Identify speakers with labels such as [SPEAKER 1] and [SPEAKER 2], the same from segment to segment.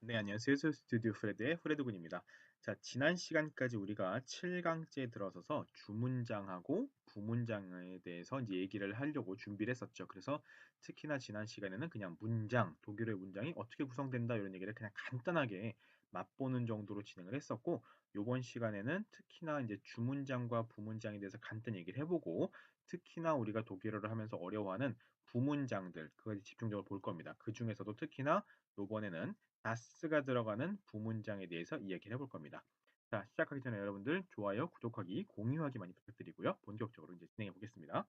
[SPEAKER 1] 네, 안녕하세요. 스튜디오 프레드의 프레드군입니다. 자, 지난 시간까지 우리가 7강째 들어서서 주문장하고 부문장에 대해서 이제 얘기를 하려고 준비를 했었죠. 그래서 특히나 지난 시간에는 그냥 문장, 독일어의 문장이 어떻게 구성된다 이런 얘기를 그냥 간단하게 맛보는 정도로 진행을 했었고, 이번 시간에는 특히나 이제 주문장과 부문장에 대해서 간단히 얘기를 해보고, 특히나 우리가 독일어를 하면서 어려워하는 부문장들, 그걸 집중적으로 볼 겁니다. 그 중에서도 특히나 이번에는 다스가 들어가는 부문장에 대해서 이야기를 해볼 겁니다. 자, 시작하기 전에 여러분들 좋아요, 구독하기, 공유하기 많이 부탁드리고요. 본격적으로 이제 진행해 보겠습니다.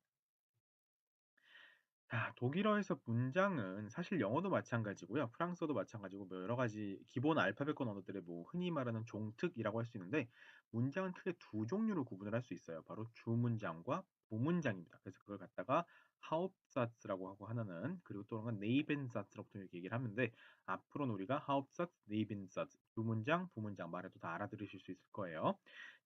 [SPEAKER 1] 자, 독일어에서 문장은 사실 영어도 마찬가지고요. 프랑스어도 마찬가지고 뭐 여러 가지 기본 알파벳권 언어들의 뭐 흔히 말하는 종특이라고 할 수 있는데 문장은 크게 두 종류로 구분을 할 수 있어요. 바로 주문장과 부문장입니다. 그래서 그걸 갖다가 하uptsatz라고 하고 하나는 그리고 또 하나는 Nebensatz라고 이렇게 얘기를 하는데 앞으로는 우리가 Hauptsatz, Nebensatz, 주문장, 부문장 말해도 다 알아들으실 수 있을 거예요.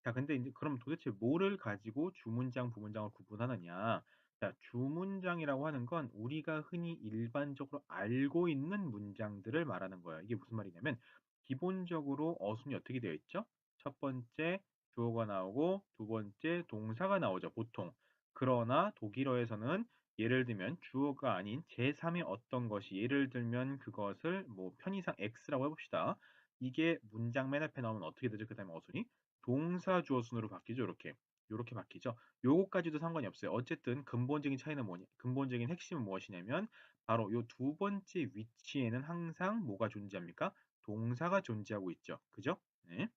[SPEAKER 1] 자, 근데 이제 그럼 도대체 뭐를 가지고 주문장, 부문장을 구분하느냐? 자, 주문장이라고 하는 건 우리가 흔히 일반적으로 알고 있는 문장들을 말하는 거예요. 이게 무슨 말이냐면 기본적으로 어순이 어떻게 되어 있죠? 첫 번째 주어가 나오고 두 번째 동사가 나오죠, 보통. 그러나 독일어에서는 예를 들면 주어가 아닌 제3의 어떤 것이 예를 들면 그것을 뭐 편의상 X라고 해봅시다. 이게 문장 맨 앞에 나오면 어떻게 되죠? 그 다음에 어순이 동사 주어순으로 바뀌죠, 이렇게. 이렇게 바뀌죠. 요거까지도 상관이 없어요. 어쨌든 근본적인 차이는 뭐냐? 근본적인 핵심은 무엇이냐면 바로 요 두 번째 위치에는 항상 뭐가 존재합니까? 동사가 존재하고 있죠. 그죠? 네.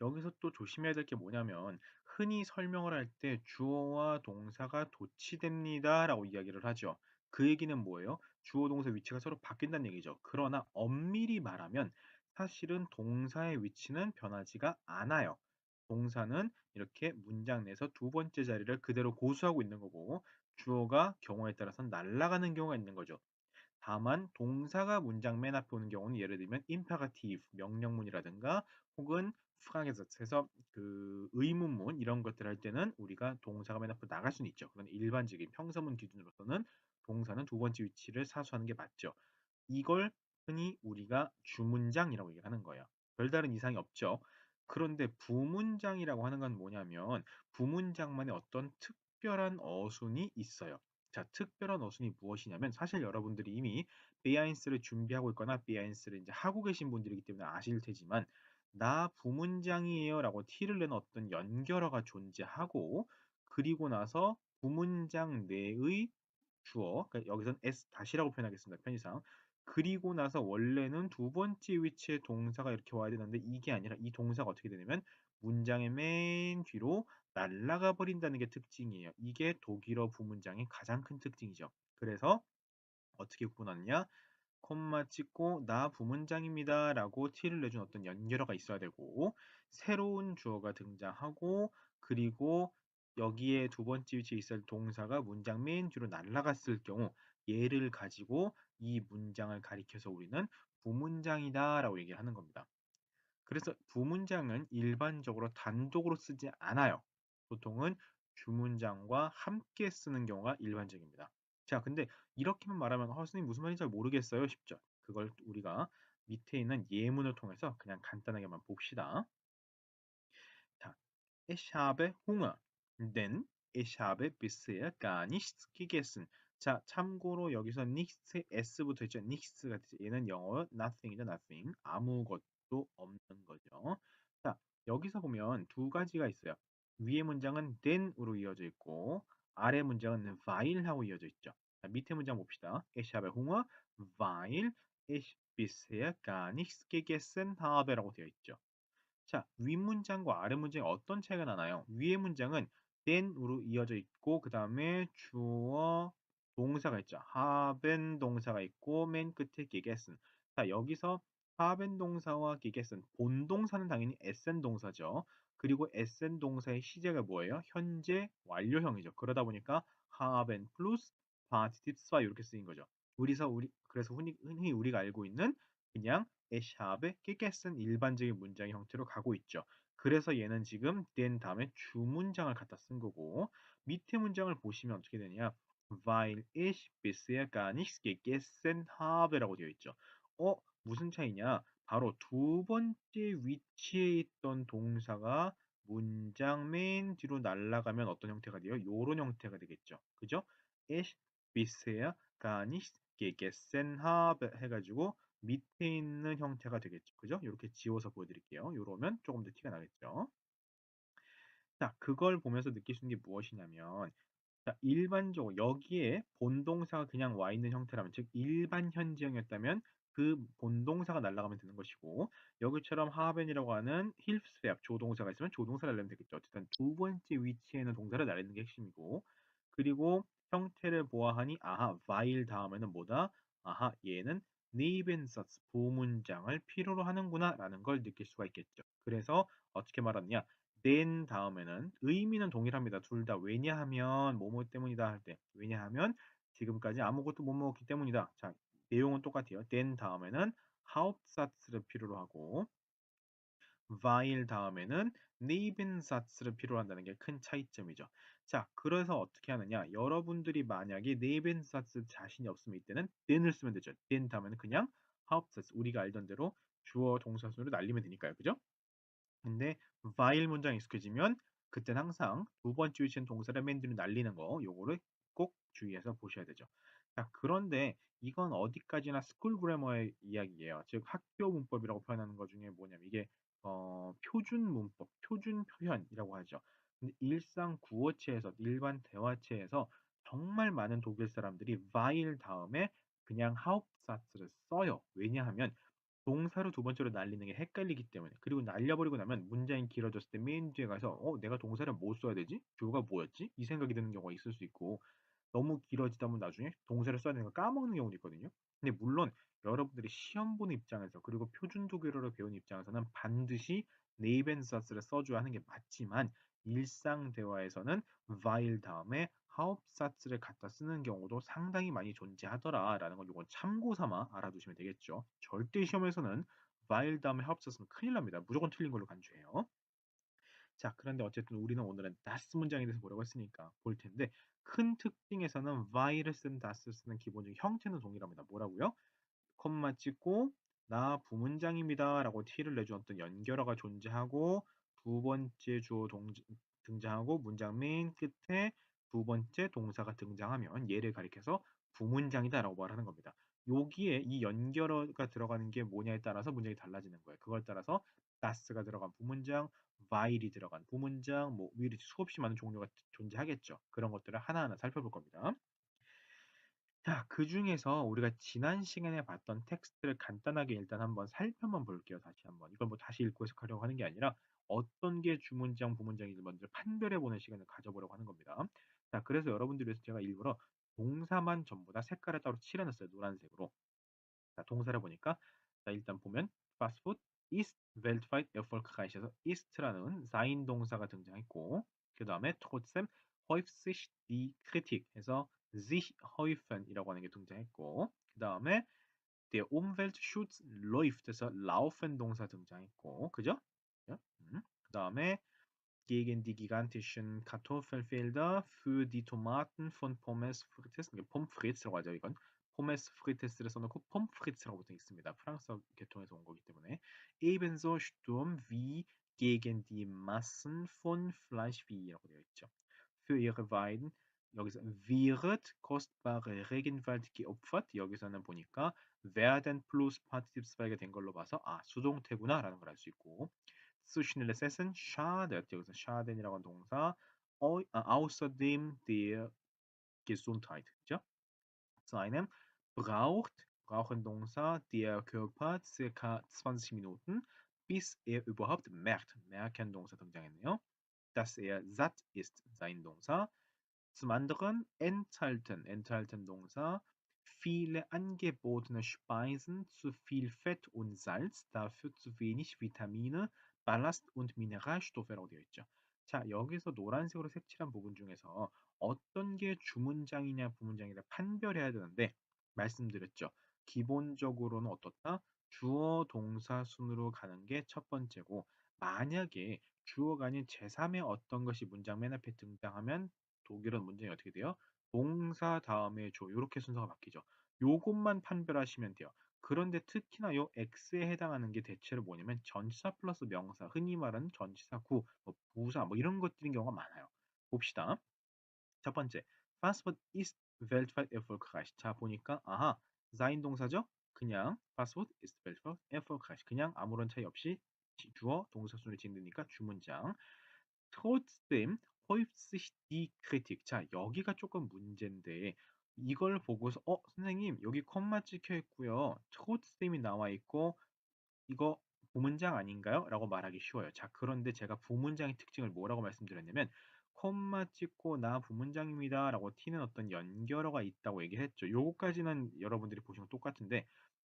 [SPEAKER 1] 여기서 또 조심해야 될 게 뭐냐면 흔히 설명을 할 때 주어와 동사가 도치됩니다라고 이야기를 하죠. 그 얘기는 뭐예요? 주어 동사 위치가 서로 바뀐다는 얘기죠. 그러나 엄밀히 말하면 사실은 동사의 위치는 변하지가 않아요. 동사는 이렇게 문장 내에서 두 번째 자리를 그대로 고수하고 있는 거고 주어가 경우에 따라서는 날아가는 경우가 있는 거죠. 다만 동사가 문장 맨 앞에 오는 경우는 예를 들면 imperative 명령문이라든가 혹은 프라게사츠에서 그 의문문 이런 것들 할 때는 우리가 동사가 맨 앞으로 나갈 수는 있죠. 그런 일반적인 평서문 기준으로서는 동사는 두 번째 위치를 사수하는 게 맞죠. 이걸 흔히 우리가 주문장이라고 얘기하는 거예요. 별다른 이상이 없죠. 그런데 부문장이라고 하는 건 뭐냐면 부문장만의 어떤 특별한 어순이 있어요. 자, 특별한 어순이 무엇이냐면 사실 여러분들이 이미 베아인스를 준비하고 있거나 베아인스를 이제 하고 계신 분들이기 때문에 아실 테지만 나 부문장이에요 라고 티를 내는 어떤 연결어가 존재하고 그리고 나서 부문장 내의 주어, 그러니까 여기선 S 다시라고 표현하겠습니다. 편의상. 그리고 나서 원래는 두 번째 위치에 동사가 이렇게 와야 되는데 이게 아니라 이 동사가 어떻게 되냐면 문장의 맨 뒤로 날아가 버린다는 게 특징이에요. 이게 독일어 부문장의 가장 큰 특징이죠. 그래서 어떻게 구분하느냐? 콤마 찍고 나 부문장입니다 라고 티를 내준 어떤 연결어가 있어야 되고 새로운 주어가 등장하고 그리고 여기에 두 번째 위치에 있을 동사가 문장 맨 뒤로 날아갔을 경우 얘를 가지고 이 문장을 가리켜서 우리는 부문장이다 라고 얘기를 하는 겁니다. 그래서 부문장은 일반적으로 단독으로 쓰지 않아요. 보통은 주문장과 함께 쓰는 경우가 일반적입니다. 자, 근데 이렇게만 말하면 선생님 무슨 말인지 잘 모르겠어요 싶죠. 그걸 우리가 밑에 있는 예문을 통해서 그냥 간단하게만 봅시다. 자, Ich habe Hunger, denn ich habe bisher gar nichts gegessen. 자, 참고로 여기서 nichts, s부터 있죠. nichts가 얘는 영어로 nothing이죠, nothing. 아무것도 없는 거죠. 자, 여기서 보면 두 가지가 있어요. 위의 문장은 then으로 이어져 있고 아래 문장은 weil하고 이어져 있죠. 자, 밑에 문장 봅시다. Ich habe Hunger, weil ich bisher gar nichts gegessen habe라고 되어 있죠. 자, 윗문장과 아래 문장에 어떤 차이가 나나요? 위의 문장은 then으로 이어져 있고 그 다음에 주어 동사가 있죠. haben 동사가 있고 맨 끝에 gegessen. 자, 여기서 haben 동사와 gegessen 본동사는 당연히 essen 동사죠. 그리고 essen 동사의 시제가 뭐예요? 현재 완료형이죠. 그러다 보니까 haben 플러스 partizip 2 이렇게 쓰인 거죠. 그래서 흔히 우리가 알고 있는 그냥 Ich habe gegessen 일반적인 문장의 형태로 가고 있죠. 그래서 얘는 지금 den 다음에 주문장을 갖다 쓴 거고 밑에 문장을 보시면 어떻게 되냐 weil ich bisher gar nichts gegessen habe라고 되어 있죠. 무슨 차이냐? 바로 두 번째 위치에 있던 동사가 문장 맨 뒤로 날아가면 어떤 형태가 돼요? 요런 형태가 되겠죠. 그죠? Ich bisher gar nicht gegessen habe 해가지고 밑에 있는 형태가 되겠죠. 그죠? 이렇게 지워서 보여드릴게요. 요러면 조금 더 티가 나겠죠. 자, 그걸 보면서 느낄 수 있는 게 무엇이냐면, 자, 일반적으로 여기에 본동사가 그냥 와 있는 형태라면, 즉 일반 현지형이었다면 그 본동사가 날아가면 되는 것이고, 여기처럼 하벤이라고 하는 힐프스베압 조동사가 있으면 조동사를 날리면 되겠죠. 어쨌든 두 번째 위치에 있는 동사를 날리는 게 핵심이고, 그리고 형태를 보아하니 아하 while 다음에는 뭐다? 아하 얘는 네벤서스 부문장을 필요로 하는구나라는 걸 느낄 수가 있겠죠. 그래서 어떻게 말하느냐? then 다음에는 의미는 동일합니다. 둘 다 왜냐하면 뭐뭐 때문이다 할 때 왜냐하면 지금까지 아무것도 못 먹었기 때문이다. 자, 내용은 똑같아요. then 다음에는 하uptsatz를 필요로 하고 while 다음에는 nebensatz를 필요로 한다는 게 큰 차이점이죠. 자, 그래서 어떻게 하느냐? 여러분들이 만약에 nebensatz 자신이 없으면 이때는 then을 쓰면 되죠. then 다음에는 그냥 hauptsatz 우리가 알던 대로 주어 동사 순으로 날리면 되니까요. 그죠? 근데 while 문장 익숙해지면 그때는 항상 두 번째 위치는 동사를 맨 뒤로 날리는 거 요거를 꼭 주의해서 보셔야 되죠. 자, 그런데 이건 어디까지나 스쿨 그래머의 이야기예요. 즉 학교 문법이라고 표현하는 것 중에 뭐냐면 이게 표준 문법, 표준 표현이라고 하죠. 근데 일상 구어체에서 일반 대화체에서 정말 많은 독일 사람들이 while 다음에 그냥 하uptsatz를 써요. 왜냐하면 동사로 두 번째로 날리는 게 헷갈리기 때문에 그리고 날려버리고 나면 문장이 길어졌을 때 맨 뒤에 가서 내가 동사를 뭐 써야 되지? 주어가 뭐였지? 이 생각이 드는 경우가 있을 수 있고 너무 길어지다 보면 나중에 동사를 써야 되는 걸 까먹는 경우도 있거든요. 근데 물론 여러분들이 시험 보는 입장에서 그리고 표준 독일어를 배우는 입장에서는 반드시 네이벤서스를 써줘야 하는 게 맞지만 일상 대화에서는 while 다음에 하uptsatz를 갖다 쓰는 경우도 상당히 많이 존재하더라라는 걸 이건 참고 삼아 알아두시면 되겠죠. 절대 시험에서는 while 다음에 hauptsatz는 큰일 납니다. 무조건 틀린 걸로 간주해요. 자, 그런데 어쨌든 우리는 오늘은 das 문장에 대해서 보려고 했으니까 볼 텐데 큰 특징에서는 while을 쓴 das를 쓰는 기본적인 형태는 동일합니다. 뭐라고요? 콤마 찍고 나 부문장입니다 라고 티를 내준 어떤 연결어가 존재하고 두 번째 주어 등장하고 문장 맨 끝에 두 번째 동사가 등장하면 얘를 가리켜서 부문장이다 라고 말하는 겁니다. 여기에 이 연결어가 들어가는 게 뭐냐에 따라서 문장이 달라지는 거예요. 그걸 따라서 das가 들어간 부문장, while이 들어간 부문장, 뭐 위로 수없이 많은 종류가 존재하겠죠. 그런 것들을 하나하나 살펴볼 겁니다. 자, 그중에서 우리가 지난 시간에 봤던 텍스트를 간단하게 일단 한번 살펴만 볼게요. 다시 한번. 이걸 뭐 다시 읽고 해석하려고 하는 게 아니라 어떤 게 주문장, 부문장인지 먼저 판별해 보는 시간을 가져보려고 하는 겁니다. 자, 그래서 여러분들 위해서 제가 일부러 동사만 전부 다 색깔을 따로 칠해놨어요. 노란색으로. 자, 동사를 보니까 자, 일단 보면 Fast food ist weltweit erfolgreich에서 ist라는 sein 동사가 등장했고 그 다음에 trotzdem häuft sich die Kritik 해서 sich häufen이라고 하는 게 등장했고 그 다음에 der Umweltschutz läuft 해서 laufen 동사 등장했고 그죠? 그 다음에 gegen die gigantischen Kartoffelfelder für die Tomaten von Pommes frites, 이게 폼프리츠라고 하죠, 이건. 포메스 프리테스를 써놓고 폼프리츠라고 되어 있습니다. 프랑스어 계통에서 온 거기 때문에. Ebenso Sturm wie gegen die Massen von Fleischvieh라고 되어 있죠. Für ihre Weiden 여기서 wird kostbare Regenwald geopfert 여기서는 보니까 werden plus Partizip 2가 된 걸로 봐서 수동태구나라는 걸 알 수 있고 zu schnelles Essen schadet 여기서 schaden이라고 하는 동사 außerdem der Gesundheit 그죠? Zu einem brauchen 동사 der Körper circa 20 Minuten bis er überhaupt merken 동사 등장했네요. dass er satt ist sein 동사 zum anderen enthalten 동사 viele angebotene Speisen, zu viel Fett und Salz, dafür zu wenig Vitamine, Ballast und Mineralstoff이라고 되어 있죠. 자, 여기서 노란색으로 색칠한 부분 중에서 어떤 게 주문장이냐 부문장이냐 판별해야 되는데 말씀드렸죠. 기본적으로는 어떻다? 주어 동사 순으로 가는 게 첫 번째고 만약에 주어가 아닌 제3의 어떤 것이 문장 맨 앞에 등장하면 독일은 문장이 어떻게 돼요? 동사 다음에 조 이렇게 순서가 바뀌죠. 요것만 판별하시면 돼요. 그런데 특히나 요 X에 해당하는 게 대체로 뭐냐면 전치사 플러스 명사, 흔히 말하는 전치사 구, 뭐 부사 뭐 이런 것들인 경우가 많아요. 봅시다. 첫 번째, Fastfood ist weltweit erfolgreich. 자, 보니까 아하, sein 동사죠? 그냥 Fastfood ist weltweit erfolgreich. 그냥 아무런 차이 없이 주어 동사 순을 짓으니까 주문장. Trotzdem häuft sich die Kritik. 자, 여기가 조금 문제인데 이걸 보고서 선생님 여기 콤마 찍혀 있고요. trotzdem이 나와 있고 이거 부문장 아닌가요? 라고 말하기 쉬워요. 자, 그런데 제가 부문장의 특징을 뭐라고 말씀드렸냐면 콤마 찍고 나 부문장입니다 라고 튀는 어떤 연결어가 있다고 얘기를 했죠. 요거까지는 여러분들이 보시면 똑같은데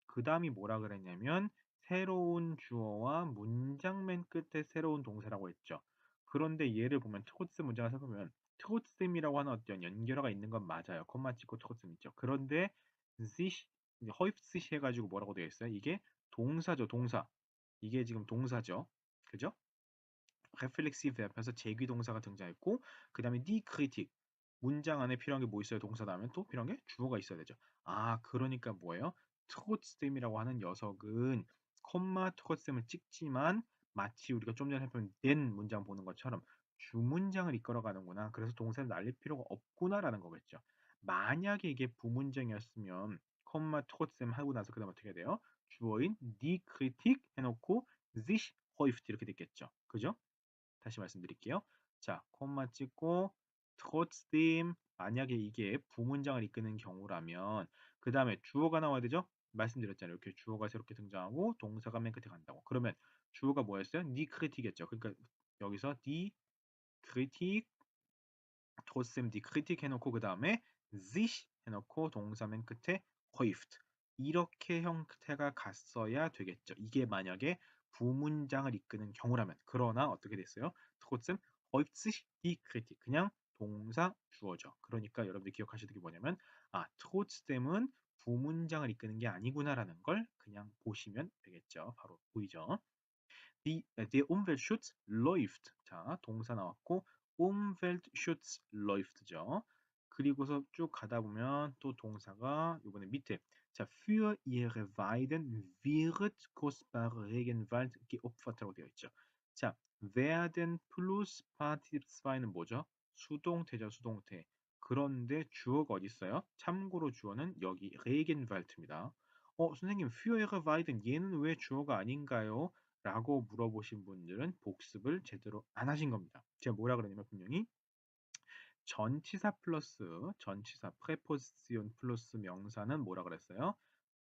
[SPEAKER 1] 그 다음이 뭐라 그랬냐면 새로운 주어와 문장 맨 끝에 새로운 동사라고 했죠. 그런데 얘를 보면 트고츠 문장을 살펴보면 트고츠임이라고 하는 어떤 연결어가 있는 건 맞아요. 콤마 찍고 트고츠임 있죠. 그런데 sich, 허입스시 해가지고 뭐라고 되어 있어요? 이게 동사죠, 동사. 이게 지금 동사죠. 그죠? reflexive 앞에서 제귀 동사가 등장했고, 그 다음에 die Kritik. 문장 안에 필요한 게 뭐 있어요? 동사 다음에 또 필요한 게 주어가 있어야 되죠. 아, 그러니까 뭐예요? 트로츠댐이라고 하는 녀석은 콤마 트로츠댐을 찍지만 마치 우리가 좀 전에 했던 된 문장 보는 것처럼 주문장을 이끌어 가는구나. 그래서 동사를 날릴 필요가 없구나라는 거겠죠. 만약에 이게 부문장이었으면 콤마 트로츠댐 하고 나서 그다음 어떻게 해야 돼요? 주어인 die Kritik 해놓고 sich häuft 이렇게 됐겠죠. 그죠? 다시 말씀드릴게요. 자, 콤마 찍고 trotzdem 만약에 이게 부문장을 이끄는 경우라면 그 다음에 주어가 나와야 되죠? 말씀드렸잖아요. 이렇게 주어가 새롭게 등장하고 동사가 맨 끝에 간다고. 그러면 주어가 뭐였어요? die Kritik이었죠. 그러니까 여기서 die Kritik, trotzdem die Kritik 해놓고 그 다음에 sich 해놓고 동사 맨 끝에 häuft 이렇게 형태가 갔어야 되겠죠. 이게 만약에 부문장을 이끄는 경우라면 그러나 어떻게 됐어요? trotzdem häuft sich die Kritik 그냥 동사 주어죠. 그러니까 여러분들이 기억하셔야 게 뭐냐면 trotzdem은 부문장을 이끄는 게 아니구나라는 걸 그냥 보시면 되겠죠. 바로 보이죠? Der Umweltschutz läuft. 자, 동사 나왔고 Umweltschutz läuft죠. 그리고서 쭉 가다 보면 또 동사가 이번에 밑에 자, für ihre Weiden wird kostbarer Regenwald geopfert라고 되어 있죠. 자, werden plus Partizip 2는 뭐죠? 수동태죠, 수동태. 그런데 주어가 어디 있어요? 참고로 주어는 여기 Regenwald입니다. 선생님, für ihre Weiden 얘는 왜 주어가 아닌가요? 라고 물어보신 분들은 복습을 제대로 안 하신 겁니다. 제가 뭐라 그러냐면 분명히 전치사 플러스 전치사 프레포지션 플러스 명사는 뭐라 그랬어요?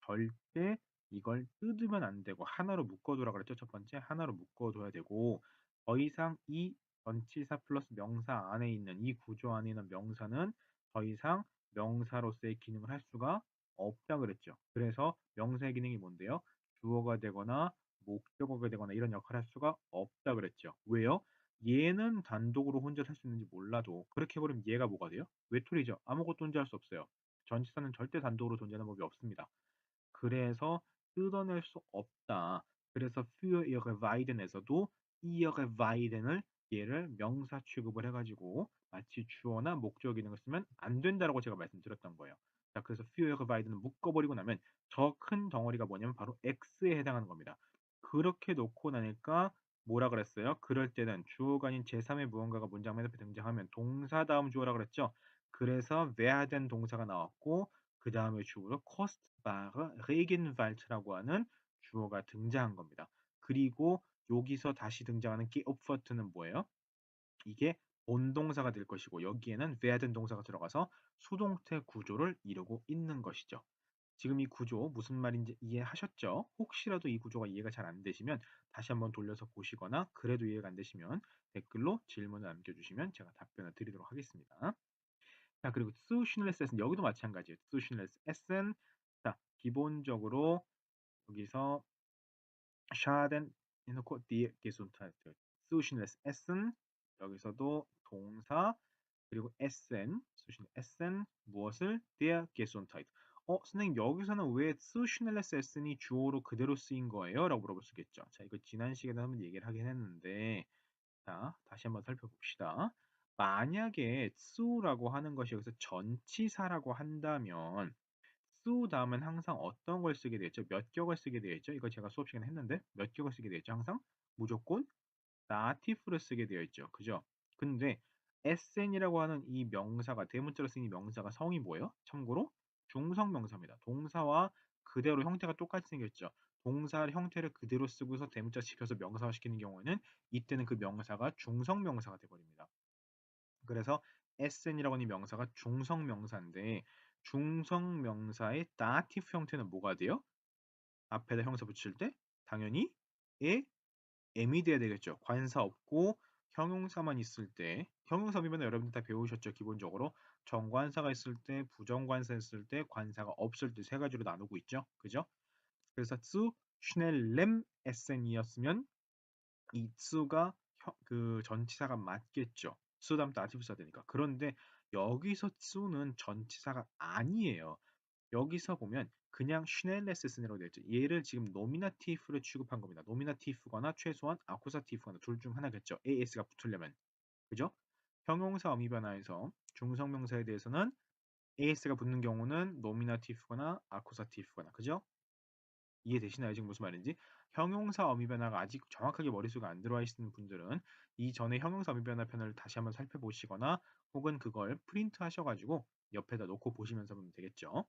[SPEAKER 1] 절대 이걸 뜯으면 안 되고 하나로 묶어두라 그랬죠. 첫 번째 하나로 묶어둬야 되고 더 이상 이 전치사 플러스 명사 안에 있는 이 구조 안에 있는 명사는 더 이상 명사로서의 기능을 할 수가 없다 그랬죠. 그래서 명사의 기능이 뭔데요? 주어가 되거나 목적어가 되거나 이런 역할을 할 수가 없다 그랬죠. 왜요? 얘는 단독으로 혼자 살 수 있는지 몰라도 그렇게 해버리면 얘가 뭐가 돼요? 외톨이죠. 아무것도 존재할 수 없어요. 전치사는 절대 단독으로 존재하는 법이 없습니다. 그래서 뜯어낼 수 없다. 그래서 für ihre Weiden에서도 ihre Weiden을 얘를 명사 취급을 해가지고 마치 주어나 목적 기능을 쓰면 안 된다라고 제가 말씀드렸던 거예요. 자, 그래서 für ihre Weiden을 묶어버리고 나면 저 큰 덩어리가 뭐냐면 바로 X에 해당하는 겁니다. 그렇게 놓고 나니까 뭐라 그랬어요? 그럴 때는 주어가 아닌 제3의 무언가가 문장 맨 앞에 등장하면 동사 다음 주어라 그랬죠? 그래서 werden 동사가 나왔고 그 다음에 주어로 kostbare Regenwald라고 하는 주어가 등장한 겁니다. 그리고 여기서 다시 등장하는 geopfert는 뭐예요? 이게 본동사가 될 것이고 여기에는 werden 동사가 들어가서 수동태 구조를 이루고 있는 것이죠. 지금 이 구조 무슨 말인지 이해하셨죠? 혹시라도 이 구조가 이해가 잘 안 되시면 다시 한번 돌려서 보시거나 그래도 이해가 안 되시면 댓글로 질문을 남겨주시면 제가 답변을 드리도록 하겠습니다. 자, 그리고 수시널레스 S는 여기도 마찬가지예요. 수시널레스 S는 자, 기본적으로 여기서 schaden 해놓고 die Gesundheit. 수시널레스 S는 여기서도 동사 그리고 Sn, 수시널 Sn 무엇을 der Gesundheit. 선생님 여기서는 왜 수시널레스 Sn이 주어로 그대로 쓰인 거예요? 라고 물어볼 수 있겠죠. 자, 이거 지난 시간에 한번 얘기를 하긴 했는데 자, 다시 한번 살펴봅시다. 만약에 수라고 하는 것이 여기서 전치사라고 한다면 수 다음엔 항상 어떤 걸 쓰게 되어 있죠? 몇 격을 쓰게 되어 있죠? 이거 제가 수업 시간에 했는데 몇 격을 쓰게 되어 있죠? 항상 무조건 다티프를 쓰게 되어 있죠. 그죠? 근데 SN이라고 하는 이 명사가 대문자로 쓰인 이 명사가 성이 뭐예요? 참고로 중성명사입니다. 동사와 그대로 형태가 똑같이 생겼죠. 동사 형태를 그대로 쓰고서 대문자 시켜서 명사화 시키는 경우에는 이때는 그 명사가 중성명사가 되어버립니다. 그래서 SN이라고 하는 이 명사가 중성명사인데 중성명사의 다티프 형태는 뭐가 돼요? 앞에다 형사 붙일 때 당연히 에 M이 돼야 되겠죠. 관사 없고 형용사만 있을 때 형용사면 여러분들 다 배우셨죠. 기본적으로 정관사가 있을 때 부정관사 있을 때 관사가 없을 때 세 가지로 나누고 있죠. 그죠? 그래서 zu schnellem Essen이었으면 이 zu가 그 전치사가 맞겠죠. zu 다음 다티브사 되니까. 그런데 여기서 zu는 전치사가 아니에요. 여기서 보면 그냥 슈넬레스슨이라고 되어 있죠. 얘를 지금 노미나티프로 취급한 겁니다. 노미나티프거나 최소한 아쿠사티프거나 둘 중 하나겠죠. AS가 붙으려면. 그죠? 형용사 어미 변화에서 중성명사에 대해서는 AS가 붙는 경우는 노미나티프거나 아쿠사티프거나. 그죠? 이해되시나요? 지금 무슨 말인지? 형용사 어미 변화가 아직 정확하게 머릿속에 안 들어와 있는 분들은 이전에 형용사 어미 변화 편을 다시 한번 살펴보시거나 혹은 그걸 프린트 하셔가지고 옆에다 놓고 보시면서 보면 되겠죠.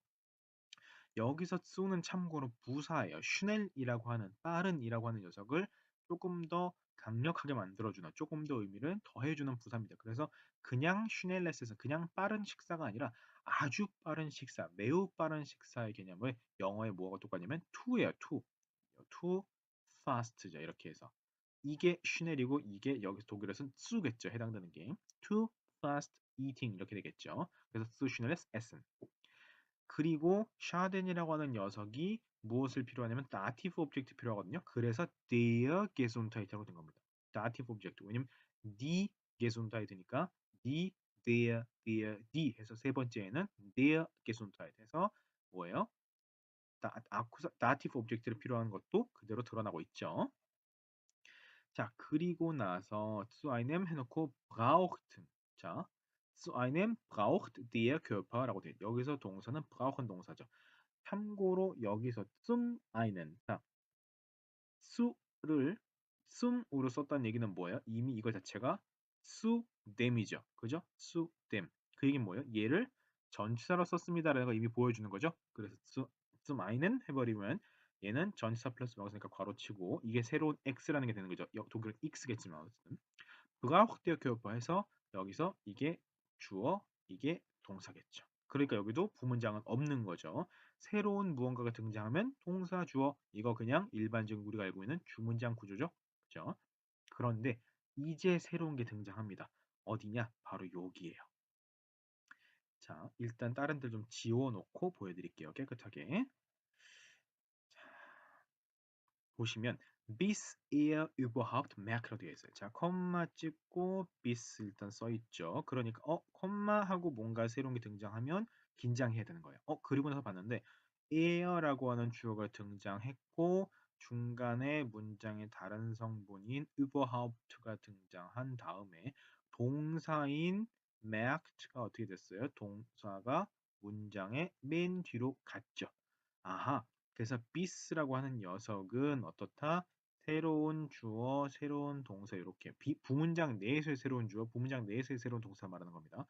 [SPEAKER 1] 여기서 쏘는 참고로 부사예요. 슈넬이라고 하는 빠른이라고 하는 녀석을 조금 더 강력하게 만들어주는 조금 더 의미를 더해주는 부사입니다. 그래서 그냥 슈넬레스에서 그냥 빠른 식사가 아니라 아주 빠른 식사, 매우 빠른 식사의 개념을 영어에 뭐가 똑같냐면 to예요. to fast죠. 이렇게 해서 이게 슈넬이고 이게 여기서 독일에서는 쑤겠죠. 해당되는 게 to fast eating 이렇게 되겠죠. 그래서 수 슈넬레스 에센 그리고 샤덴이라고 하는 녀석이 무엇을 필요하냐면 다티브 오브젝트 필요하거든요. 그래서 der Gesundheit이라고 된 겁니다. 다티브 오브젝트. 왜냐면 die Gesundheit니까 die, die 해서 세 번째에는 der Gesundheit 해서 뭐예요? 다티브 오브젝트를 필요한 것도 그대로 드러나고 있죠. 자, 그리고 나서 zu einem 해놓고 brauchten. 자, zu einem braucht der Körper라고 돼. 여기서 동사는 brauchen 동사죠. 참고로 여기서 zum einen 자, 수를 sum으로 썼다는 얘기는 뭐예요? 이미 이거 자체가 su them이죠. 그죠? su them. 그 얘기는 뭐예요? 얘를 전치사로 썼습니다라는 거 이미 보여주는 거죠. 그래서 zum einen 해버리면 얘는 전치사 플러스 명사니까 괄호치고 이게 새로운 x라는 게 되는 거죠. 독일은 x겠지만 어쨌든 브가우흐티어 교포해서 여기서 이게 주어, 이게 동사겠죠. 그러니까 여기도 부문장은 없는 거죠. 새로운 무언가가 등장하면 동사, 주어 이거 그냥 일반적인 우리가 알고 있는 주문장 구조죠. 그죠? 그런데 이제 새로운 게 등장합니다. 어디냐? 바로 여기에요. 자, 일단 다른 들 좀 지워놓고 보여드릴게요. 깨끗하게. 보시면 bis er überhaupt merk라고 되어 있어요. 자, 콤마 찍고 bis 일단 써 있죠. 그러니까 콤마 하고 뭔가 새로운 게 등장하면 긴장해야 되는 거예요. 그리고 나서 봤는데 er라고 하는 주어가 등장했고 중간에 문장의 다른 성분인 überhaupt가 등장한 다음에 동사인 merked가 어떻게 됐어요? 동사가 문장의 맨 뒤로 갔죠. 아하, 그래서 비스라고 하는 녀석은 어떻다? 새로운 주어, 새로운 동사 이렇게 부문장 내에서의 새로운 주어, 부문장 내에서의 새로운 동사 말하는 겁니다.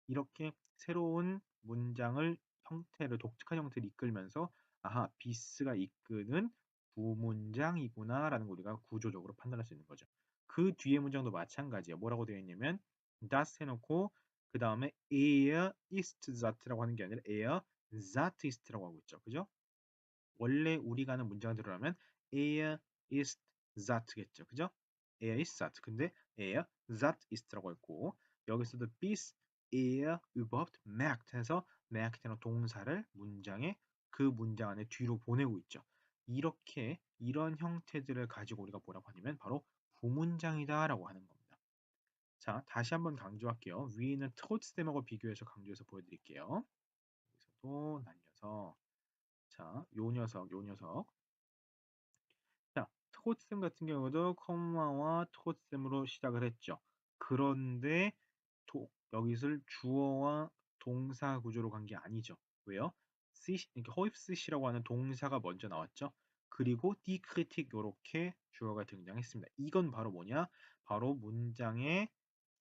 [SPEAKER 1] 이렇게 새로운 문장을 형태를 독특한 형태를 이끌면서 아하, 비스가 이끄는 부문장이구나라는 걸 우리가 구조적으로 판단할 수 있는 거죠. 그 뒤에 문장도 마찬가지예요. 뭐라고 되어 있냐면 das 해놓고 그 다음에 er ist that라고 하는 게 아니라 er that ist라고 하고 있죠. 그죠? 원래 우리가 하는 문장을 들어가면 er ist that겠죠. 그죠? er ist that. 근데 er that ist라고 했고 여기서도 bis er überhaupt merkt 해서 merkt는 동사를 문장에 그 문장 안에 뒤로 보내고 있죠. 이렇게 이런 형태들을 가지고 우리가 뭐라고 하냐면 바로 부문장이다라고 하는 겁니다. 자, 다시 한번 강조할게요. 위에 있는 trotzdem하고 비교해서 강조해서 보여드릴게요. 여기서도 날려서 자, 요 녀석. 자, 토고쌤 같은 경우도 컴마와 토고쌤으로 시작을 했죠. 그런데 여기서 주어와 동사 구조로 간 게 아니죠. 왜요? 이렇게 häufig이라고 하는 동사가 먼저 나왔죠. 그리고 die Kritik 요렇게 주어가 등장했습니다. 이건 바로 뭐냐? 바로 문장에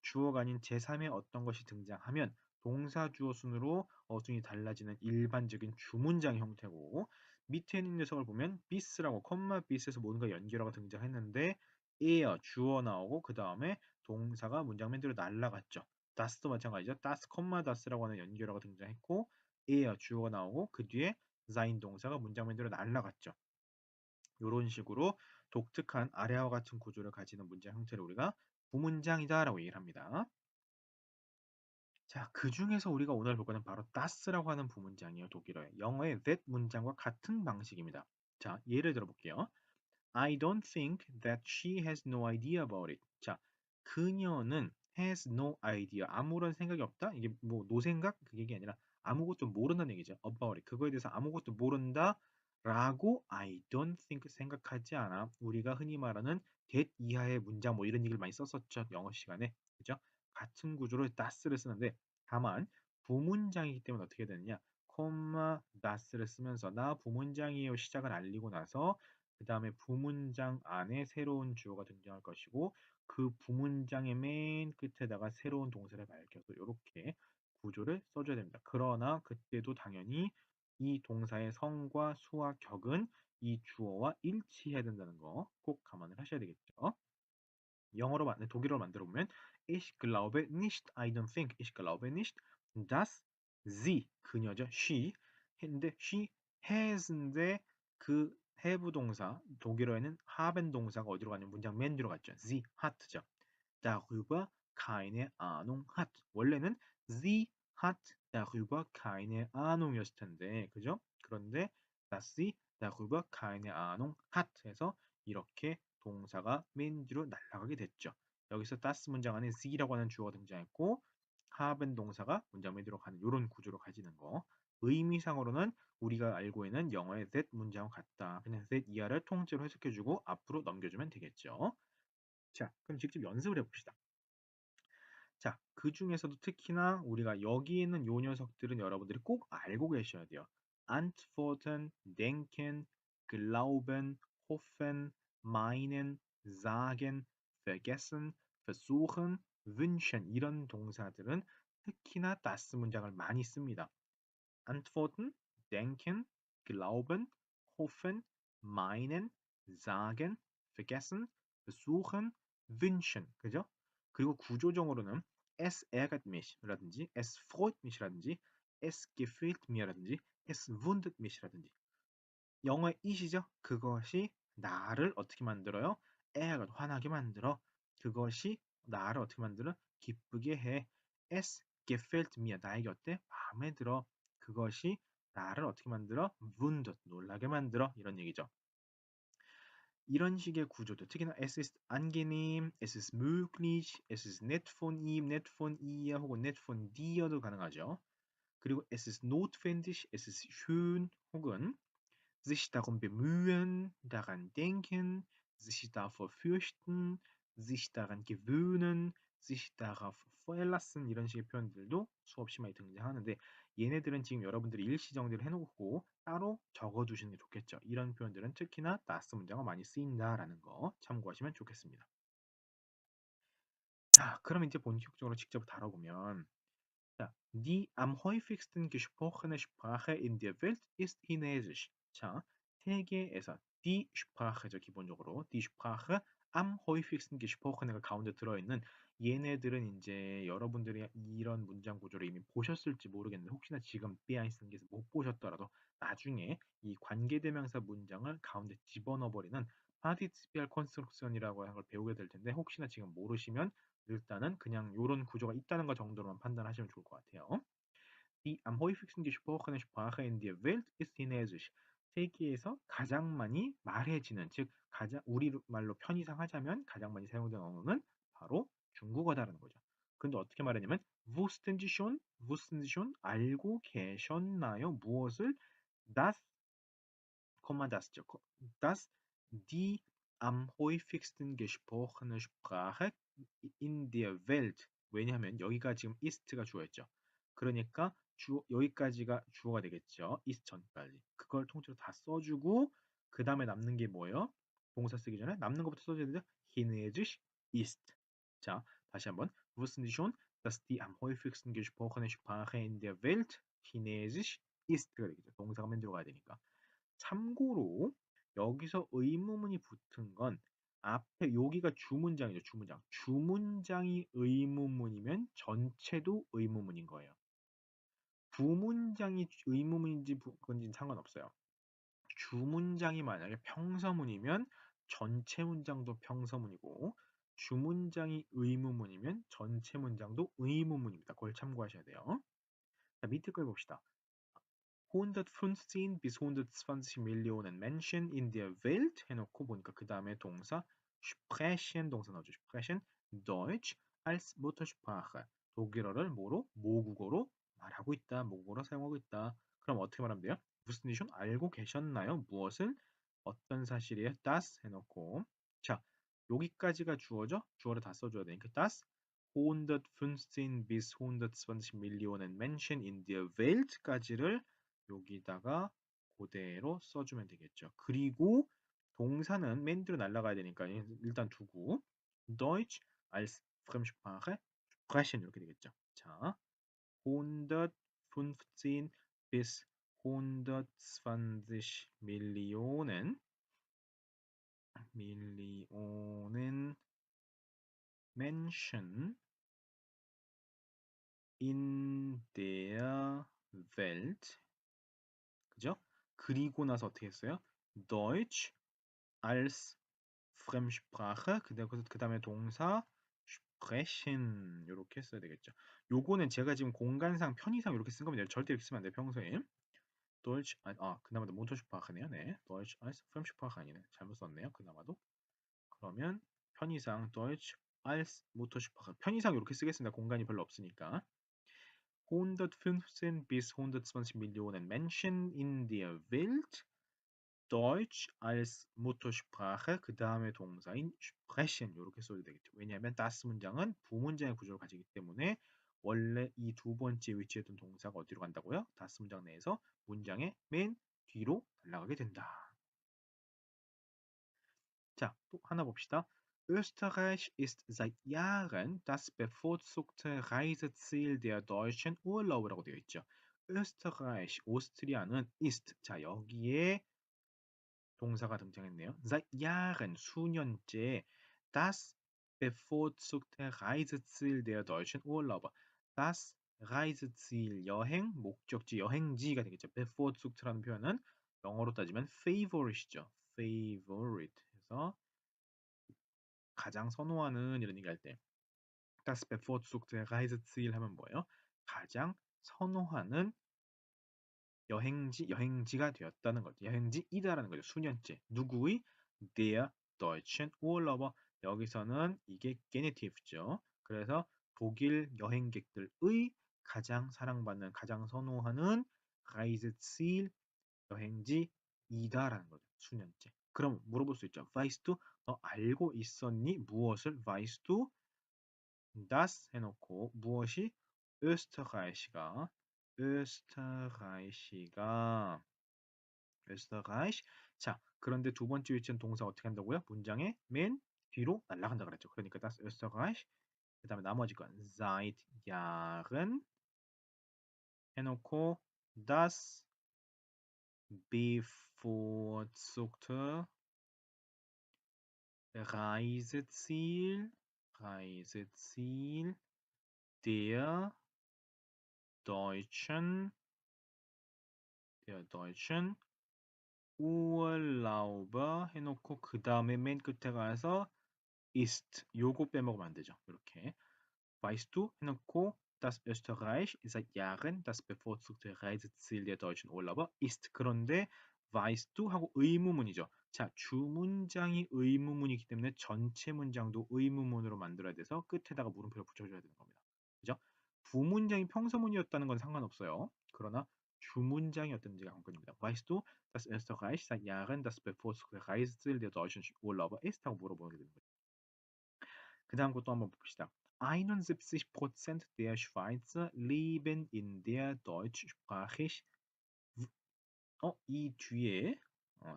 [SPEAKER 1] 주어가 아닌 제3의 어떤 것이 등장하면 동사 주어 순으로 어순이 달라지는 일반적인 주문장 형태고, 밑에 있는 녀석을 보면 bis라고 콤마 bis에서 뭔가 연결어가 등장했는데 에어 주어 나오고 그 다음에 동사가 문장 맨 뒤로 날라갔죠. das도 마찬가지죠. das, das라고 하는 연결어가 등장했고 에어 주어가 나오고 그 뒤에 sein 동사가 문장 맨 뒤로 날라갔죠. 이런 식으로 독특한 아래와 같은 구조를 가지는 문장 형태를 우리가 부문장이다라고 얘기를 합니다. 자, 그 중에서 우리가 오늘 볼 거는 바로 das라고 하는 부문장이에요. 독일어의 영어의 that 문장과 같은 방식입니다. 자, 예를 들어 볼게요. I don't think that she has no idea about it. 자, 그녀는 has no idea. 아무런 생각이 없다. 이게 뭐 노생각 그 얘기 아니라 아무것도 모른다는 얘기죠. about it. 그거에 대해서 아무것도 모른다. 라고 I don't think 생각하지 않아. 우리가 흔히 말하는 that 이하의 문장 뭐 이런 얘기를 많이 썼었죠. 영어 시간에. 그죠? 같은 구조로 das를 쓰는데 다만 부문장이기 때문에 어떻게 되느냐? 콤마 das를 쓰면서 나 부문장이에요 시작을 알리고 나서 그 다음에 부문장 안에 새로운 주어가 등장할 것이고 그 부문장의 맨 끝에다가 새로운 동사를 밝혀서 이렇게 구조를 써줘야 됩니다. 그러나 그때도 당연히 이 동사의 성과 수와 격은 이 주어와 일치해야 된다는 거 꼭 감안을 하셔야 되겠죠. 독일어로 만들어 보면 Ich glaube nicht, I don't think, ich glaube nicht, dass sie, 그녀죠, she, 근데 she has인데 그 have 동사, 독일어에는 haben 동사가 어디로 가냐면 문장 맨 뒤로 갔죠. sie hat죠. darüber keine Ahnung hat. 원래는 sie hat darüber keine Ahnung이었을 텐데, 그죠? 그런데 dass sie darüber keine Ahnung hat 해서 이렇게 동사가 맨 뒤로 날아가게 됐죠. 여기서 das 문장 안에 sie라고 하는 주어가 등장했고 haben 동사가 문장 맨 뒤로 가는 이런 구조로 가지는 거. 의미상으로는 우리가 알고 있는 영어의 that 문장과 같다. 그냥 that 이하를 통째로 해석해주고 앞으로 넘겨주면 되겠죠. 자, 그럼 직접 연습을 해봅시다. 자, 그 중에서도 특히나 우리가 여기 있는 요 녀석들은 여러분들이 꼭 알고 계셔야 돼요. antworten, denken, glauben, hoffen, meinen, sagen, vergessen, versuchen, wünschen 이런 동사들은 특히나 das 문장을 많이 씁니다. antworten, denken, glauben, hoffen, meinen, sagen, vergessen, versuchen, wünschen. 그죠? 그리고 구조적으로는 es ärgert mich라든지 es freut mich라든지 es gefällt mir라든지 es wundert mich라든지 영어의 it이죠. 그것이 나를 어떻게 만들어요? ärgert 화나게 만들어. 그것이 나를 어떻게 만들어? 기쁘게 해. es gefällt mir 나에게 어때? 마음에 들어. 그것이 나를 어떻게 만들어? wundert 놀라게 만들어. 이런 얘기죠. 이런 식의 구조도 특히나 es ist angenehm, es ist möglich, es ist nett von ihm, nett von ihr 혹은 nett von dir도 가능하죠. 그리고 es ist notwendig, es ist schön 혹은 sich darum bemühen, daran denken, sich davor fürchten, sich daran gewöhnen, sich darauf verlassen 이런 식의 표현들도 수없이 많이 등장하는데 얘네들은 지금 여러분들이 일시 정리를 해놓고 따로 적어두시는 게 좋겠죠. 이런 표현들은 특히나 das 문장어 많이 쓰인다라는 거 참고하시면 좋겠습니다. 자, 그럼 이제 본격적으로 직접 다뤄보면 자, die am häufigsten gesprochene Sprache in der Welt ist Chinesisch. 자, 세계에서 die Sprache죠, 기본적으로. die Sprache am häufigsten gesprochene가 가운데 들어있는 얘네들은 이제 여러분들이 이런 문장 구조를 이미 보셨을지 모르겠는데 혹시나 지금 비하인드에서 못 보셨더라도 나중에 이 관계대명사 문장을 가운데 집어넣어버리는 파티시피얼 컨스트럭션이라고 하는 걸 배우게 될 텐데 혹시나 지금 모르시면 일단은 그냥 이런 구조가 있다는 것 정도로만 판단하시면 좋을 것 같아요. Die am häufigsten gesprochene Sprache in der Welt ist Chinesisch. 세계에서 가장 많이 말해지는, 즉 가장 우리말로 편의상 하자면 가장 많이 사용되는 언어는 바로 중국어다라는 거죠. 근데 어떻게 말하냐면 wussten Sie schon 알고 계셨나요? 무엇을 das, das죠. das die am häufigsten gesprochene Sprache in der Welt. 왜냐하면 여기가 지금 ist가 주어였죠. 그러니까 여기까지가 주어가 되겠죠. ist 전까지. 그걸 통째로 다 써주고 그 다음에 남는 게 뭐예요? 동사 쓰기 전에 남는 것부터 써줘야 되죠. Chinesisch ist. 자, 다시 한번. Wussten Sie schon, dass die am häufigsten gesprochene Sprache in der Welt Chinesisch ist가 되겠죠. 동사가 맨 들어가야 되니까. 참고로 여기서 의문문이 붙은 건 앞에 여기가 주문장이죠. 주문장. 주문장이 의문문이면 전체도 의문문인 거예요. 부문장이 의문문인지 그건지는 상관없어요. 주문장이 만약에 평서문이면 전체 문장도 평서문이고 주문장이 의문문이면 전체 문장도 의문문입니다. 그걸 참고하셔야 돼요. 자, 밑에 걸 봅시다. 115 bis 120 Millionen Menschen in der Welt 해놓고 보니까 그 다음에 동사 sprechen 동사 나오죠. sprechen Deutsch als Muttersprache 독일어를 뭐로? 모국어로 말하고 있다. 모국어로 사용하고 있다. 그럼 어떻게 말하면 돼요? 무슨 이션 알고 계셨나요? 무엇을? 어떤 사실이에요? das 해놓고 자 여기까지가 주어죠? 주어를 다 써줘야 되니까 das 115 bis 120 Millionen Menschen in der Welt까지를 여기다가 그대로 써주면 되겠죠. 그리고 동사는 맨 뒤로 날아가야 되니까 일단 두고 Deutsch als Fremdsprache sprechen 이렇게 되겠죠. 자, 115 bis 120 Millionen Menschen in der Welt 그죠? 그리고 나서 어떻게 했어요? Deutsch als Fremdsprache 그 다음에 동사 sprechen 이렇게 써야 되겠죠. 요거는 제가 지금 공간상 편의상 이렇게 쓴 겁니다. 절대 이렇게 쓰면 안 돼요. 평소에 Deutsch 그나마도 Muttersprache네요. 네, Deutsch als Fremdsprache 아니네. 잘못 썼네요. 그나마도 그러면 편의상 Deutsch als Muttersprache 편의상 이렇게 쓰겠습니다. 공간이 별로 없으니까 115 bis 120 Millionen Menschen in der Welt Deutsch als Muttersprache 그 다음에 동사인 sprechen 이렇게 써도 되겠죠. 왜냐하면 das 문장은 부문장의 구조를 가지기 때문에 원래 이 두 번째 위치에 있던 동사가 어디로 간다고요? das 문장 내에서 문장의 맨 뒤로 날아가게 된다. 자, 또 하나 봅시다. Österreich ist seit Jahren das bevorzugte Reiseziel der deutschen Urlauber라고 되어 있죠. Österreich, 오스트리아는 ist. 자, 여기에 동사가 등장했네요. Seit Jahren, 수년째 das bevorzugte Reiseziel der deutschen Urlauber. Das Reiseziel, 여행, 목적지, 여행지가 되겠죠. bevorzugt라는 표현은 영어로 따지면 favorite이죠. favorite 해서 가장 선호하는 이런 얘기할 때 das bevorzugte Reiseziel 하면 뭐예요? 가장 선호하는 여행지가 되었다는 거죠. 여행지이다라는 거죠. 수년째. 누구의? Der deutschen Urlauber. 여기서는 이게 게네티브죠. 그래서 독일 여행객들의 가장 사랑받는, 가장 선호하는 Reiseziel 여행지이다라는 거죠. 수년째. 그럼 물어볼 수 있죠. Weißt du? 너 알고 있었니? 무엇을? Weißt du? das 해놓고 무엇이? Österreich가 Österreich. 자, 그런데 두 번째 위치는 동사 어떻게 한다고요? 문장의 맨 뒤로 날아간다 그랬죠. 그러니까 das Österreich. 그 다음에 나머지 건 seit Jahren 해놓고 das bevorzugte Reiseziel der deutschen Urlauber 해놓고 그 다음에 맨 끝에 가서 ist 요거 빼먹으면 안 되죠. 이렇게 weißt du 해놓고 das Österreich seit Jahren das bevorzugte Reiseziel der deutschen Urlauber ist 그런데 weißt du 하고 의문문이죠. 자, 주문장이 의문문이기 때문에 전체 문장도 의문문으로 만들어야 돼서 끝에다가 물음표를 붙여줘야 되는 겁니다. 그죠? 부문장이 평서문이었다는 건 상관없어요. 그러나 주문장이었던지가 관건입니다. Weißt du, dass Österreich seit Jahren das bevorzugte Reiseziel der deutschen Urlauber ist? 하고 물어보게 되는 거죠. 그 다음 것도 한번 봅시다. 71% der Schweizer leben in der deutschsprachig 이 뒤에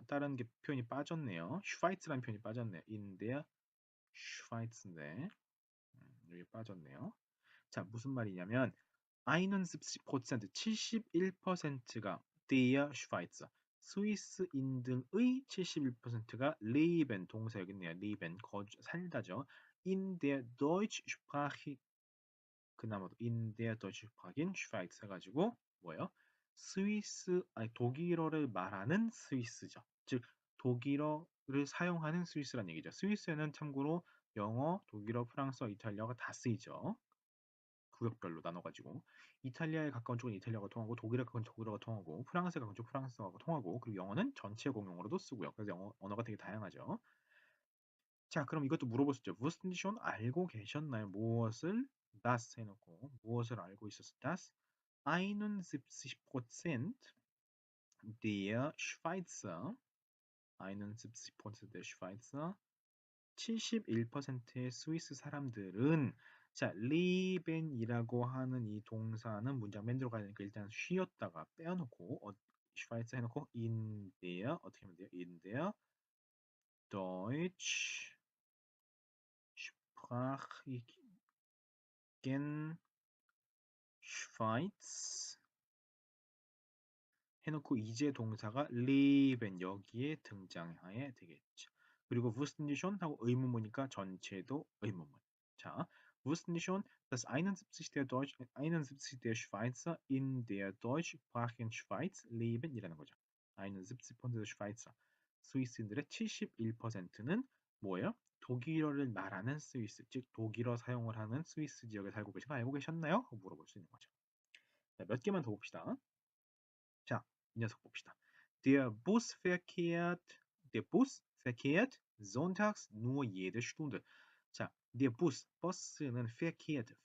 [SPEAKER 1] 다른 게 표현이 빠졌네요. 슈바이츠라는 표현이 빠졌네요. in der Schweiz인데 여기 빠졌네요. 자, 무슨 말이냐면 71% 71%가 der Schweiz 스위스인들의 71%가 leben 동사 여기 있네요. leben 살다죠. in der Deutschsprachig 그나마도 in der Deutschsprachigen Schweiz 해가지고 뭐예요? 독일어를 말하는 스위스죠. 즉 독일어를 사용하는 스위스란 얘기죠. 스위스에는 참고로 영어, 독일어, 프랑스어, 이탈리아가 다 쓰이죠. 구역별로 나눠가지고 이탈리아에 가까운 쪽은 이탈리아가 통하고 독일에 가까운 독일어가 통하고 프랑스에 가까운 쪽 프랑스어가 통하고 그리고 영어는 전체 공용어로도 쓰고요. 그래서 영어 언어가 되게 다양하죠. 자, 그럼 이것도 물어보시죠. 무슨 schon 알고 계셨나요? 무엇을 das 해놓고 무엇을 알고 있었어? das 71% der Schweizer 71% der Schweizer 71%의 스위스 사람들은 자, leben이라고 하는 이 동사는 문장 맨 들어가야 되니까 일단 쉬었다가 빼놓고 슈바이츠 해놓고 in der 어떻게 하면 돼요? in der deutschsprachigen Schweiz 해놓고 이제 동사가 leben 여기에 등장해야 되겠죠. 그리고 wussten die schon 하고 의문문이니까 전체도 의문문. 자, wussten die schon, dass 71 der Schweizer in der deutschsprachigen Schweiz leben? 이라는 거죠. 71% der Schweizer. 스위스인들의 71%는 뭐예요? 독일어를 말하는 스위스, 즉 독일어 사용을 하는 스위스 지역에 살고 계신 거 알고 계셨나요? 하고 물어볼 수 있는 거죠. 자, 몇 개만 더 봅시다. 자, 이 녀석 봅시다. Der Bus verkehrt sonntags nur jede Stunde. 자, der Bus, 버스는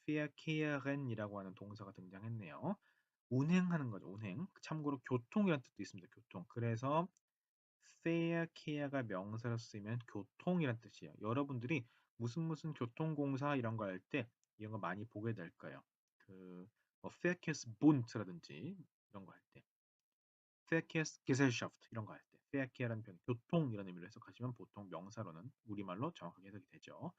[SPEAKER 1] verkehren이라고 하는 동사가 등장했네요. 운행하는 거죠, 운행. 참고로 교통이라는 뜻도 있습니다, 교통. 그래서 verkehr가 명사로 쓰이면 교통이라는 뜻이에요. 여러분들이 무슨 교통공사 이런 거 할 때 이런 거 많이 보게 될 거예요. 뭐 Verkehrsbund라든지 이런 거 할 때. Verkehrsgesellschaft 이런 거 할 때 Verkehr라는 표현 교통이라는 의미로 해석하시면 보통 명사로는 우리말로 정확하게 해석이 되죠.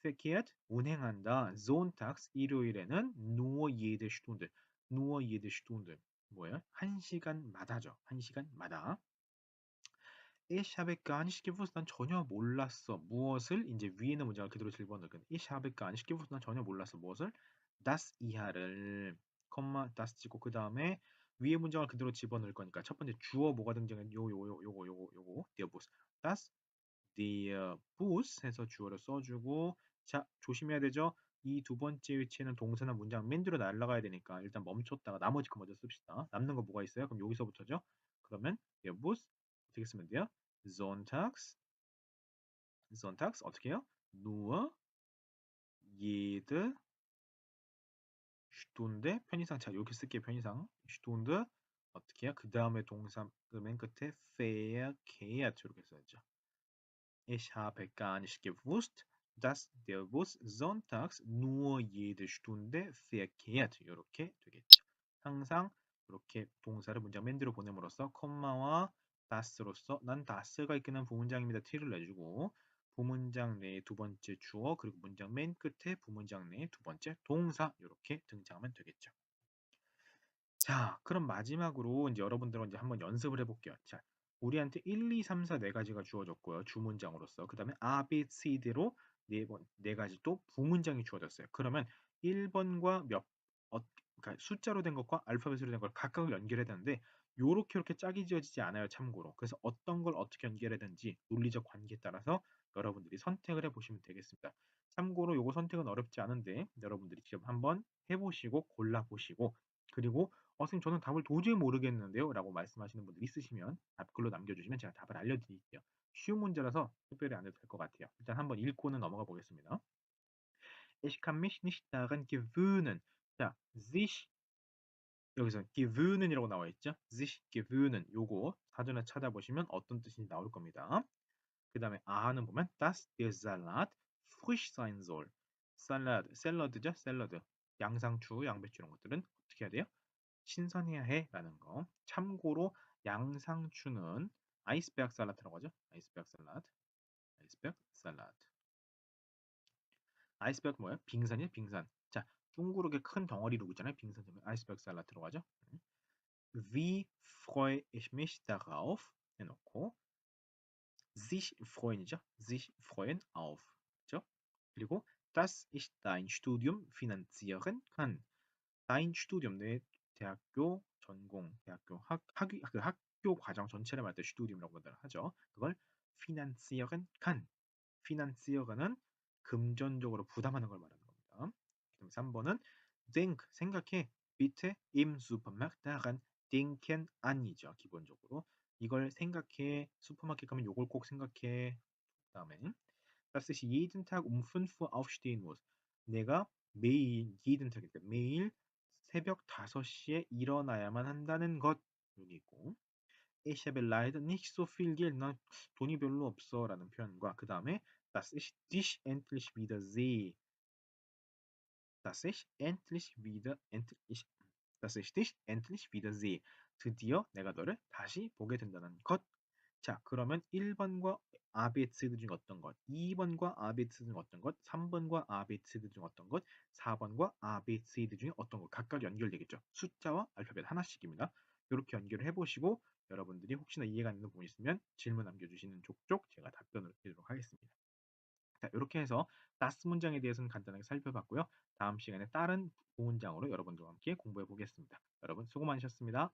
[SPEAKER 1] Verkehrt 운행한다. Sonntags 일요일에는 nur jede Stunde nur jede Stunde 뭐예요? 한 시간마다죠. 한 시간마다. Ich habe gar nicht gewusst. 난 전혀 몰랐어. 무엇을? 이제 위에 있는 문장을 그대로 집어넣을 건데 Ich habe gar nicht gewusst. 난 전혀 몰랐어. 무엇을? das 이하를 das 찍고 그 다음에 위에 문장을 그대로 집어넣을 거니까 첫 번째 주어 뭐가 등장해? 요거 der Bus. das der Bus 해서 주어를 써주고 자 조심해야 되죠. 이 두 번째 위치에는 동사나 문장 맨 뒤로 날아가야 되니까 일단 멈췄다가 나머지 거 먼저 씁시다. 남는 거 뭐가 있어요? 그럼 여기서부터죠. 그러면 der Bus 어떻게 쓰면 돼요? Sonntags 어떻게 해요? nur jede Stunde 편의상 자 이렇게 쓸게요. 편의상 Stunde 어떻게 해요? 그 다음에 동사 맨 끝에 verkehrt 이렇게 써야죠. Ich habe gar nicht gewusst, dass der Bus sonntags nur jede Stunde verkehrt 이렇게 되겠죠. 항상 이렇게 동사를 문장 맨 뒤로 보냄으로써 콤마와 das로서 난 das가 있는 부문장입니다. t를 내주고 부문장 내에 두 번째 주어 그리고 문장 맨 끝에 부문장 내에 두 번째 동사 이렇게 등장하면 되겠죠. 자, 그럼 마지막으로 이제 여러분들은 이제 한번 연습을 해볼게요. 자, 우리한테 1, 2, 3, 4 네 가지가 주어졌고요. 주문장으로서. 그 다음에 A, B, C대로 네 가지 또 부문장이 주어졌어요. 그러면 1번과 그러니까 숫자로 된 것과 알파벳으로 된 걸 각각 연결해야 되는데 요렇게 이렇게 짝이 지어지지 않아요. 참고로. 그래서 어떤 걸 어떻게 연결해야 되는지 논리적 관계에 따라서 여러분들이 선택을 해보시면 되겠습니다. 참고로 요거 선택은 어렵지 않은데 여러분들이 직접 한번 해보시고 골라보시고 그리고 선생님 저는 답을 도저히 모르겠는데요 라고 말씀하시는 분들 있으시면 답글로 남겨주시면 제가 답을 알려드릴게요. 쉬운 문제라서 특별히 안 해도 될 것 같아요. 일단 한번 읽고는 넘어가 보겠습니다. Ich kann mich nicht daran gewöhnen. 자, sich 여기서 gewöhnen 이라고 나와 있죠. sich gewöhnen 요거 사전에 찾아보시면 어떤 뜻인지 나올 겁니다. 그 다음에 a는 보면 dass der Salat frisch sein soll. 샐러드죠, 샐러드. 양상추, 양배추 이런 것들은 어떻게 해야 돼요? 신선해야 해라는 거. 참고로 양상추는 아이스berg 샐러드라고 하죠. 아이스berg 샐러드. 아이스berg 샐러드. 아이스berg 뭐예요? 빙산이에요, 빙산. 자, 둥그렇게 큰 덩어리로 있잖아요. 빙산 아이스berg 샐러드라고 하죠. Wie freue ich mich darauf 해놓고 sich freuen,이죠. sich freuen auf. 그죠? 그리고 dass ich dein Studium finanzieren kann. dein Studium 내 대학교 전공, 대학교 그 학교 과정 전체를 말할 때 Studium이라고 하죠. 그걸 finanzieren kann. finanzieren은 금전적으로 부담하는 걸 말하는 겁니다. 그다음 3번은 denk 생각해 bitte im Supermarkt daran denken an이죠. 기본적으로 이걸 생각해 슈퍼마켓 가면 요걸 꼭 생각해. 그다음에 dass ich jeden Tag um 5 Uhr aufstehen muss. 내가 매일 jeden Tag 그러니까 매일 새벽 5시에 일어나야만 한다는 것 여기 있고 ich habe leider nicht so viel Geld. 난 돈이 별로 없어라는 표현과 그 다음에 dass ich dich endlich wieder sehe. dass ich endlich wieder endlich dass ich dich endlich wieder sehe. 드디어 내가 너를 다시 보게 된다는 것. 자, 그러면 1번과 아베츠드 중 어떤 것, 2번과 아베츠드 중 어떤 것, 3번과 아베츠드 중 어떤 것, 4번과 아베츠드 중에 어떤 것 각각 연결되겠죠. 숫자와 알파벳 하나씩입니다. 이렇게 연결을 해보시고 여러분들이 혹시나 이해가 안 되는 부분이 있으면 질문 남겨주시는 족족 제가 답변을 드리도록 하겠습니다. 자, 이렇게 해서 다스 문장에 대해서는 간단하게 살펴봤고요. 다음 시간에 다른 부문장으로 여러분들과 함께 공부해 보겠습니다. 여러분 수고 많으셨습니다.